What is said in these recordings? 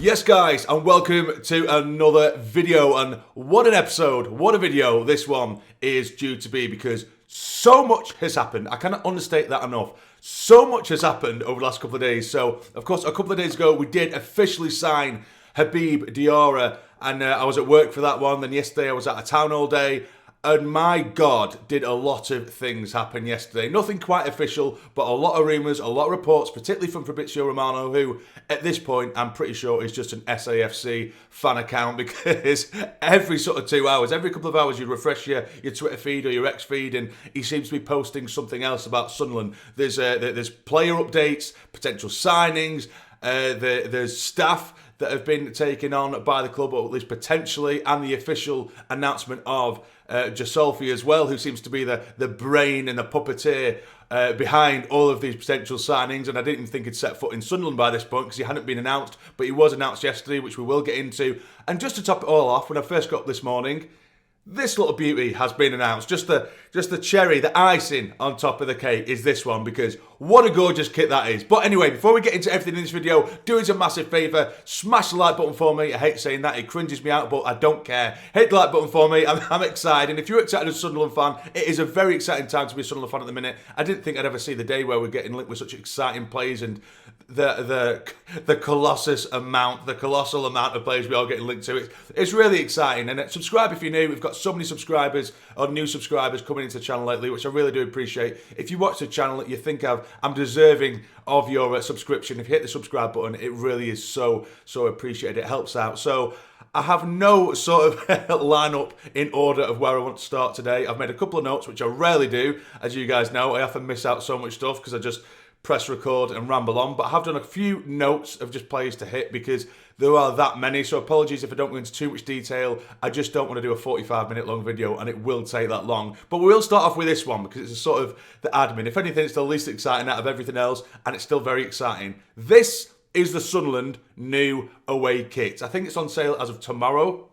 Yes guys, and welcome to another video, and what an episode, what a video this one is due to be, because so much has happened. I cannot understate that enough. So much has happened over the last couple of days. So, of course, a couple of days ago, we did officially sign Habib Diara, and I was at work for that one. Then yesterday, I was out of town all day. And my God, did a lot of things happen yesterday. Nothing quite official, but a lot of rumours, a lot of reports, particularly from Fabrizio Romano, who, at this point, I'm pretty sure is just an SAFC fan account, because every sort of 2 hours, every couple of hours, you refresh your Twitter feed or your X feed, and he seems to be posting something else about Sunderland. There's player updates, potential signings, there's staff that have been taken on by the club, or at least potentially, and the official announcement of Jacques as well, who seems to be the brain and the puppeteer behind all of these potential signings. And I didn't even think he'd set foot in Sunderland by this point, because he hadn't been announced, but he was announced yesterday, which we will get into. And just to top it all off, when I first got up this morning, this little beauty has been announced. Just the cherry, the icing on top of the cake is this one, because what a gorgeous kit that is. But anyway, before we get into everything in this video, do us a massive favour, smash the like button for me. I hate saying that, it cringes me out, but I don't care. Hit the like button for me, I'm excited. And if you're excited as a Sunderland fan, it is a very exciting time to be a Sunderland fan at the minute. I didn't think I'd ever see the day where we're getting linked with such exciting players, and the colossal amount of players we are getting linked to. It's really exciting. And subscribe if you're new. We've got so many subscribers, or new subscribers, coming into the channel lately, which I really do appreciate. If you watch the channel, you think I'm deserving of your subscription, if you hit the subscribe button, it really is so appreciated. It helps out. So I have no sort of lineup in order of where I want to start today. I've made a couple of notes, which I rarely do. As you guys know, I often miss out so much stuff because I just press record and ramble on. But I have done a few notes of just players to hit, because there are that many. So apologies if I don't go into too much detail. I just don't want to do a 45-minute long video, and it will take that long. But we will start off with this one, because it's a sort of the admin. If anything, it's the least exciting out of everything else, and it's still very exciting. This is the Sunderland new away kit. I think it's on sale as of tomorrow,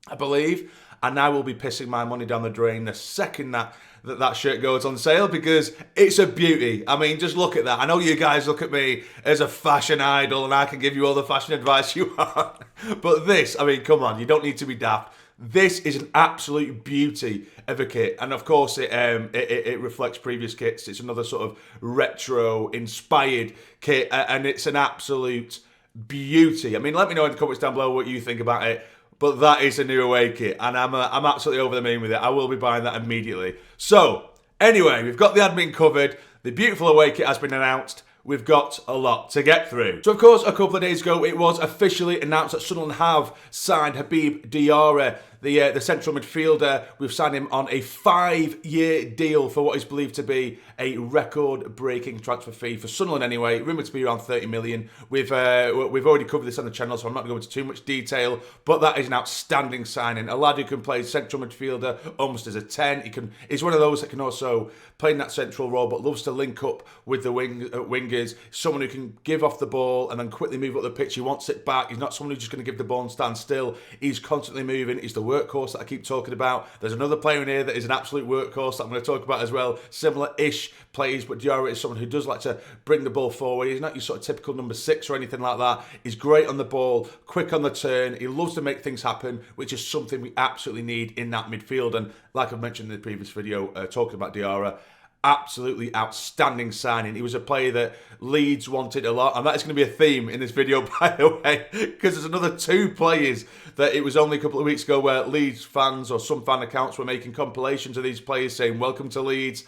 I believe. And I will be pissing my money down the drain the second that shirt goes on sale, because it's a beauty. I mean, just look at that. I know you guys look at me as a fashion idol, and I can give you all the fashion advice you want. But this, I mean, come on, you don't need to be daft. This is an absolute beauty of a kit. And of course, it reflects previous kits. It's another sort of retro-inspired kit, and it's an absolute beauty. I mean, let me know in the comments down below what you think about it. But that is a new away kit, and I'm absolutely over the moon with it. I will be buying that immediately. So, anyway, we've got the admin covered. The beautiful away kit has been announced. We've got a lot to get through. So, of course, a couple of days ago, it was officially announced that Sunderland have signed Habib Diara, the central midfielder. We've signed him on a 5-year deal for what is believed to be a record-breaking transfer fee for Sunderland anyway, rumoured to be around 30 million. We've already covered this on the channel, so I'm not going to go into too much detail, but that is an outstanding signing. A lad who can play central midfielder almost as a 10. He's one of those that can also play in that central role, but loves to link up with the wingers. Someone who can give off the ball and then quickly move up the pitch. He won't sit back. He's not someone who's just going to give the ball and stand still. He's constantly moving. He's the workhorse that I keep talking about. There's another player in here that is an absolute workhorse that I'm going to talk about as well. Similar-ish plays, but Diarra is someone who does like to bring the ball forward. He's not your sort of typical number 6 or anything like that. He's great on the ball, quick on the turn. He loves to make things happen, which is something we absolutely need in that midfield. And like I've mentioned in the previous video, talking about Diarra, absolutely outstanding signing. He was a player that Leeds wanted a lot, and that is going to be a theme in this video, by the way, because there's another 2 players that it was only a couple of weeks ago where Leeds fans or some fan accounts were making compilations of these players saying welcome to Leeds,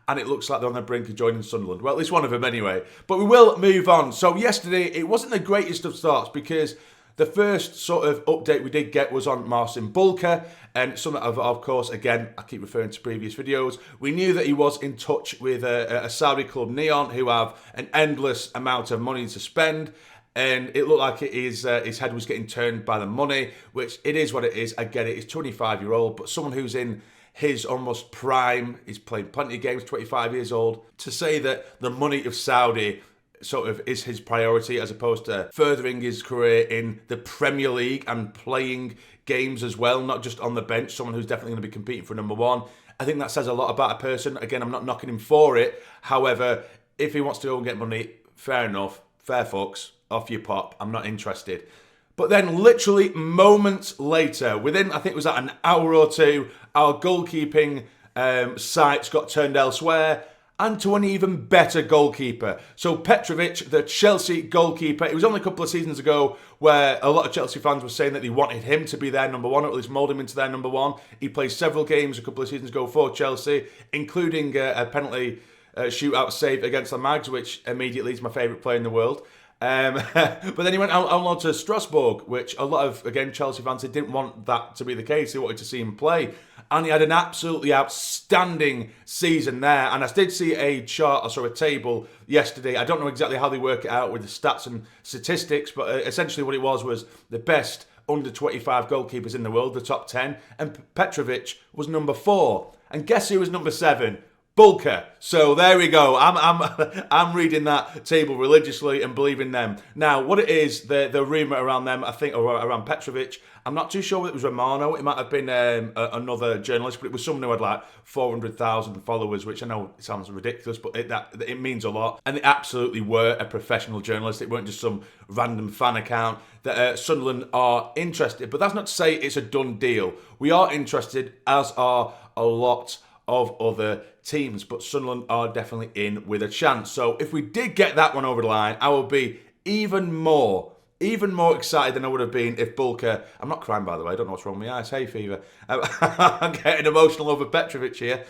and it looks like they're on the brink of joining Sunderland. Well, at least one of them anyway. But we will move on. So yesterday, it wasn't the greatest of starts, because the first sort of update we did get was on Marcin Bulka, and some of course, again, I keep referring to previous videos. We knew that he was in touch with a Saudi club, Neon, who have an endless amount of money to spend, and it looked like his head was getting turned by the money, which it is what it is. I get it. He's 25-year-old, but someone who's in his almost prime, he's played plenty of games, 25 years old, to say that the money of Saudi sort of is his priority as opposed to furthering his career in the Premier League and playing games as well, not just on the bench, someone who's definitely going to be competing for number 1. I think that says a lot about a person. Again, I'm not knocking him for it. However, if he wants to go and get money, fair enough, fair fucks, off you pop, I'm not interested. But then literally moments later, within, I think it was an hour or two, our goalkeeping sights got turned elsewhere, and to an even better goalkeeper. So Petrovic, the Chelsea goalkeeper, it was only a couple of seasons ago where a lot of Chelsea fans were saying that they wanted him to be their number one, or at least mould him into their number one. He played several games a couple of seasons ago for Chelsea, including a penalty shootout save against the Mags, which immediately is my favourite player in the world. But then he went on loan to Strasbourg, which a lot of, again, Chelsea fans, they didn't want that to be the case. They wanted to see him play. And he had an absolutely outstanding season there. And I did see a chart, I saw a table yesterday. I don't know exactly how they work it out with the stats and statistics, but essentially what it was the best under 25 goalkeepers in the world, the top 10. And Petrovic was number 4. And guess who was number 7? Bulker. So there we go. I'm reading that table religiously and believing them. Now, what it is, the rumour around them, I think, or around Petrovic, I'm not too sure whether it was Romano. It might have been another journalist, but it was someone who had like 400,000 followers, which I know it sounds ridiculous, but it means a lot. And they absolutely were a professional journalist. It weren't just some random fan account. That Sunderland are interested, but that's not to say it's a done deal. We are interested, as are a lot of other teams, but Sunderland are definitely in with a chance. So if we did get that one over the line, I would be even more excited than I would have been if Bulker... I'm not crying, by the way. I don't know what's wrong with my eyes. Hay fever. I'm getting emotional over Petrovic here.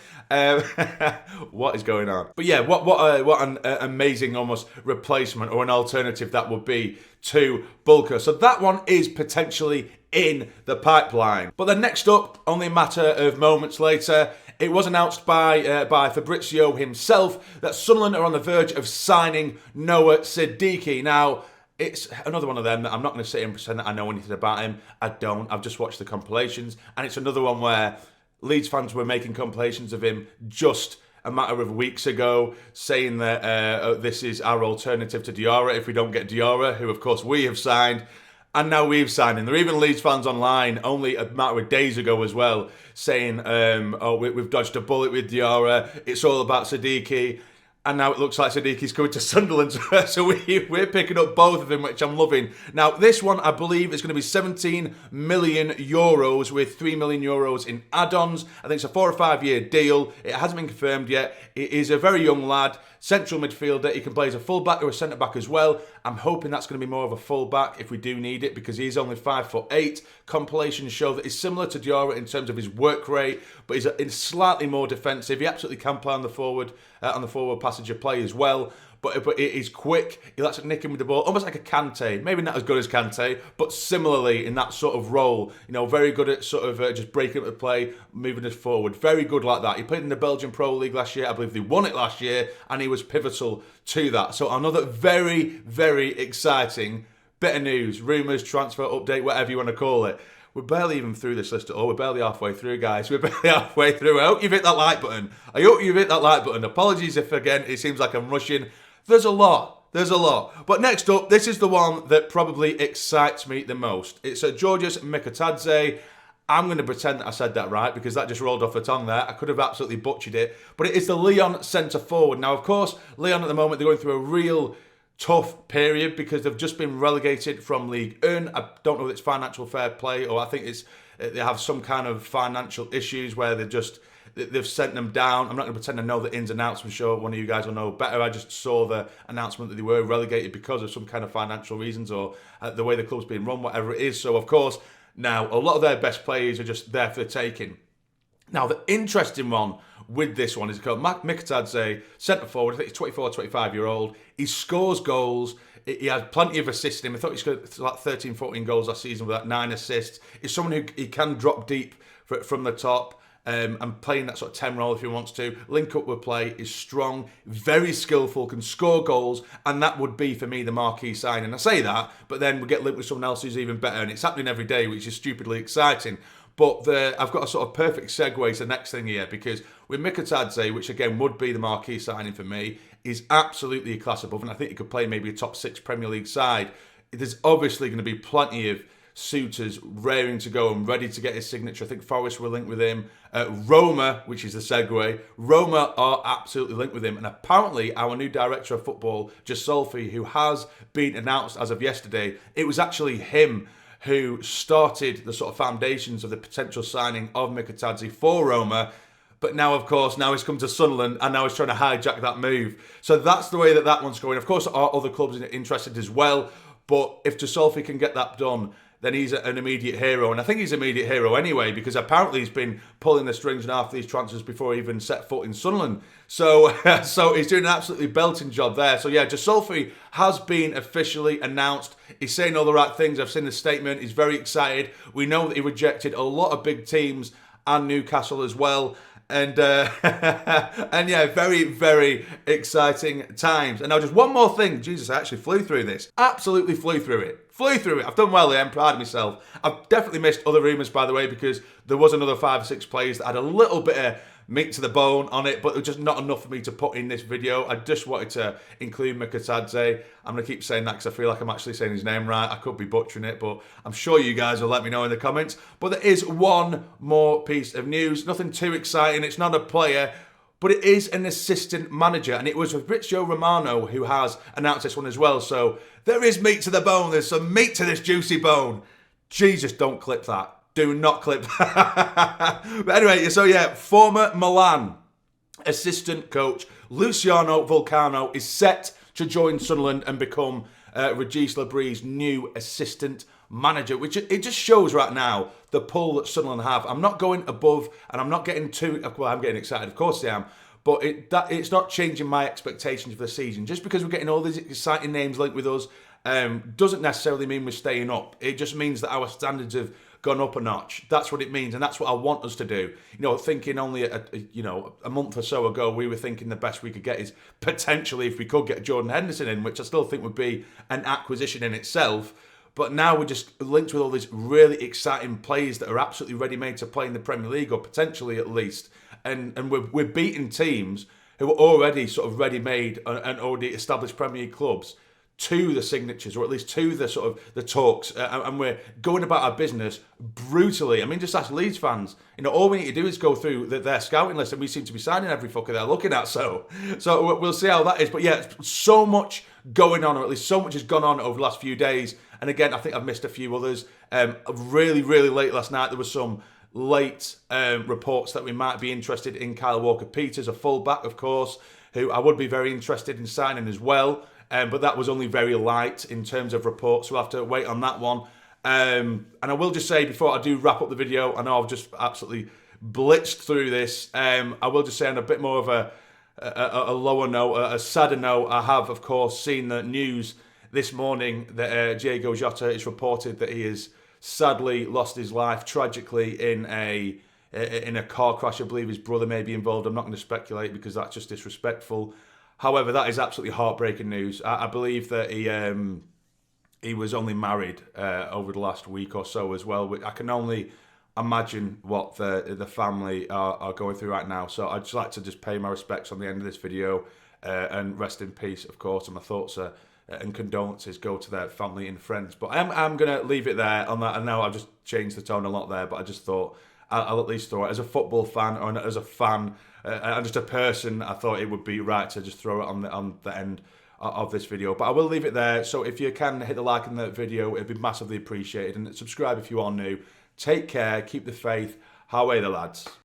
What is going on? But yeah, what an amazing almost replacement or an alternative that would be to Bulker. So that one is potentially in the pipeline. But then next up, only a matter of moments later, it was announced by Fabrizio himself that Sunderland are on the verge of signing Noah Sadiki. Now, it's another one of them that I'm not going to sit here and pretend that I know anything about him. I don't. I've just watched the compilations. And it's another one where Leeds fans were making compilations of him just a matter of weeks ago, saying that this is our alternative to Diarra if we don't get Diarra, who, of course, we have signed. And now we've signed him. There are even Leeds fans online, only a matter of days ago as well, saying, we've dodged a bullet with Diarra. It's all about Sadiki. And now it looks like Sadiki's coming to Sunderland. So we're picking up both of them, which I'm loving. Now, this one, I believe, is going to be 17 million euros with 3 million euros in add-ons. I think it's a 4 or 5 year deal. It hasn't been confirmed yet. It is a very young lad, central midfielder. He can play as a full-back or a centre-back as well. I'm hoping that's going to be more of a full-back if we do need it, because he's only 5'8". Compilations show that he's similar to Diarra in terms of his work rate, but he's slightly more defensive. He absolutely can play on the forward passenger play as well. But he's quick. He likes to nick him with the ball, almost like a Kante. Maybe not as good as Kante, but similarly in that sort of role. You know, very good at sort of just breaking up the play, moving us forward. Very good like that. He played in the Belgian Pro League last year. I believe they won it last year, and he was pivotal to that. So another very, very exciting bit of news, rumours, transfer update, whatever you want to call it. We're barely even through this list at all. We're barely halfway through, guys. We're barely halfway through. I hope you've hit that like button. Apologies if, again, it seems like I'm rushing. There's a lot. But next up, this is the one that probably excites me the most. It's Georgios Mkhitadze. I'm going to pretend that I said that right, because that just rolled off the tongue there. I could have absolutely butchered it. But it is the Lyon centre-forward. Now, of course, Lyon at the moment, they're going through a real tough period because they've just been relegated from League 1. I don't know if it's financial fair play, or I think they have some kind of financial issues where they've sent them down. I'm not going to pretend I know the ins and outs. I'm sure one of you guys will know better. I just saw the announcement that they were relegated because of some kind of financial reasons, or the way the club's being run, whatever it is. So, of course, now a lot of their best players are just there for the taking. Now, the interesting one with this one is called Mkhitadze, centre forward. I think he's 24, 25-year-old. He scores goals. He has plenty of assists in him. I thought he scored like 13, 14 goals last season with that 9 assists. He's someone who he can drop deep from the top and play in that sort of 10 role if he wants to. Link up with play, is strong, very skillful, can score goals, and that would be, for me, the marquee signing. I say that, but then we get linked with someone else who's even better, and it's happening every day, which is stupidly exciting. But I've got a sort of perfect segue to the next thing here, because with Mikautadze, which again would be the marquee signing for me, is absolutely a class above, and I think he could play maybe a top 6 Premier League side. There's obviously going to be plenty of suitors raring to go and ready to get his signature. I think Forest were linked with him. Roma, which is the segue, Roma are absolutely linked with him. And apparently our new director of football, Gisolfi, who has been announced as of yesterday, it was actually him who started the sort of foundations of the potential signing of Mkhitadze for Roma. But now, of course, now he's come to Sunderland and now he's trying to hijack that move. So that's the way that that one's going. Of course, there are other clubs interested as well. But if Jalsolfi can get that done, then he's an immediate hero. And I think he's an immediate hero anyway, because apparently he's been pulling the strings in half these transfers before he even set foot in Sunderland. So he's doing an absolutely belting job there. So yeah, Jalsolfi has been officially announced. He's saying all the right things. I've seen the statement. He's very excited. We know that he rejected a lot of big teams and Newcastle as well. And and yeah, very, very exciting times. And now just one more thing. Jesus, I actually flew through this. Absolutely flew through it. I've done well there. I'm proud of myself. I've definitely missed other rumours, by the way, because there was another 5 or 6 players that had a little bit of meat to the bone on it, but it was just not enough for me to put in this video. I just wanted to include Mkhitadze. I'm going to keep saying that because I feel like I'm actually saying his name right. I could be butchering it, but I'm sure you guys will let me know in the comments. But there is one more piece of news. Nothing too exciting. It's not a player, but it is an assistant manager. And it was Fabrizio Romano who has announced this one as well. So there is meat to the bone. There's some meat to this juicy bone. Jesus, don't clip that. Do not clip that. But anyway, so yeah, former Milan assistant coach Luciano Vulcano is set to join Sunderland and become Regis Lebris's new assistant manager, which it just shows right now the pull that Sunderland have. I'm not going above and I'm not getting too, well, I'm getting excited, of course I am, but it's not changing my expectations for the season. Just because we're getting all these exciting names linked with us doesn't necessarily mean we're staying up. It just means that our standards have gone up a notch. That's what it means, and that's what I want us to do. You know, thinking only a month or so ago, we were thinking the best we could get is potentially if we could get Jordan Henderson in, which I still think would be an acquisition in itself. But now we're just linked with all these really exciting players that are absolutely ready-made to play in the Premier League, or potentially at least. And we're beating teams who are already sort of ready-made and already established Premier League clubs to the signatures, or at least to the sort of the talks, and we're going about our business brutally. I mean, just ask Leeds fans. You know, all we need to do is go through their scouting list, and we seem to be signing every fucker they're looking at. So we'll see how that is. But yeah, so much going on, or at least so much has gone on over the last few days. And again, I think I've missed a few others. Really, really late last night, there was some late reports that we might be interested in Kyle Walker-Peters, a fullback, of course, who I would be very interested in signing as well. But that was only very light in terms of reports. We'll have to wait on that one. And I will just say, before I do wrap up the video, I know I've just absolutely blitzed through this. I will just say on a bit more of a lower note, a sadder note, I have, of course, seen the news this morning that Diogo Jota is reported that he has sadly lost his life tragically in a car crash. I believe his brother may be involved. I'm not going to speculate because that's just disrespectful. However, that is absolutely heartbreaking news. I believe that he was only married over the last week or so as well. I can only imagine what the family are going through right now. So I'd just like to just pay my respects on the end of this video and rest in peace, of course. And my thoughts and condolences go to their family and friends. But I'm going to leave it there on that. I know I've just changed the tone a lot there, but I just thought I'll at least throw it as a football fan or as a fan. And just a person, I thought it would be right to just throw it on the end of this video. But I will leave it there. So if you can hit the like on the video, it'd be massively appreciated. And subscribe if you are new. Take care, keep the faith. How are the lads?